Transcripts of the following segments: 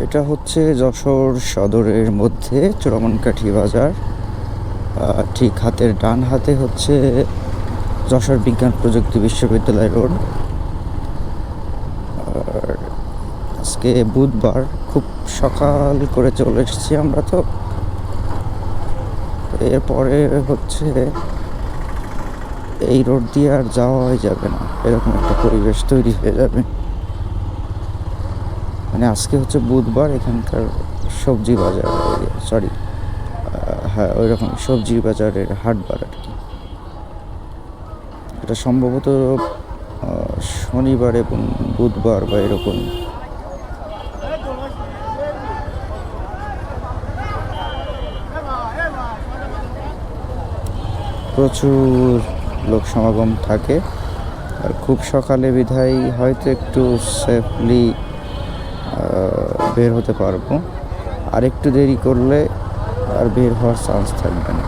এটা হচ্ছে যশোর সদরের মধ্যে চোরামনকাঠি বাজার। ঠিক হাতের ডান হাতে হচ্ছে যশোর বিজ্ঞান প্রযুক্তি বিশ্ববিদ্যালয় রোড। আর আজকে বুধবার, খুব সকাল করে চলে এসেছি আমরা। তো এরপরে হচ্ছে এই রোড দিয়ে আর যাওয়াই যাবে না, এরকম একটা পরিবেশ তৈরি হয়ে যাবে। মানে আজকে হচ্ছে বুধবার, এখানকার সবজি বাজার, সরি, হ্যাঁ ওই রকম সবজি বাজারের হাটবার আর কি। এটা সম্ভবত শনিবার এবং বুধবার বা এরকম। প্রচুর লোক সমাগম থাকে, আর খুব সকালে বিধায় হয়তো একটু সেফলি বের হতে পারবো। আর একটু দেরি করলে আর বের হওয়ার চান্স থাকবে না।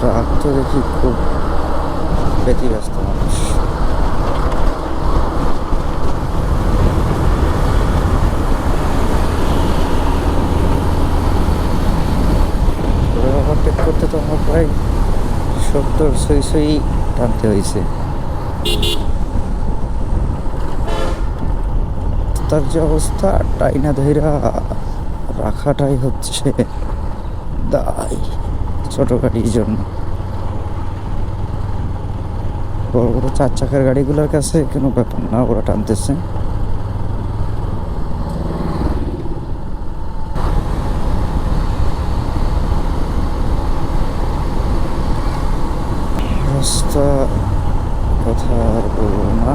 ট্রাক তো দেখি খুব ব্যতিব্যস্ত মানুষ। ওভারটেক করতে তো আমার প্রায় 70 সই টানতে হয়েছে। তার যে অবস্থা, টাইনা ধইরা রাখাটাই হচ্ছে দায় ছোট গাড়ির জন্য। বড় বড় 4 চাকার গাড়িগুলোর কাছে কোনো ব্যাপার না, ওরা টানতেছে। রাস্তা কথা আর বলবো না।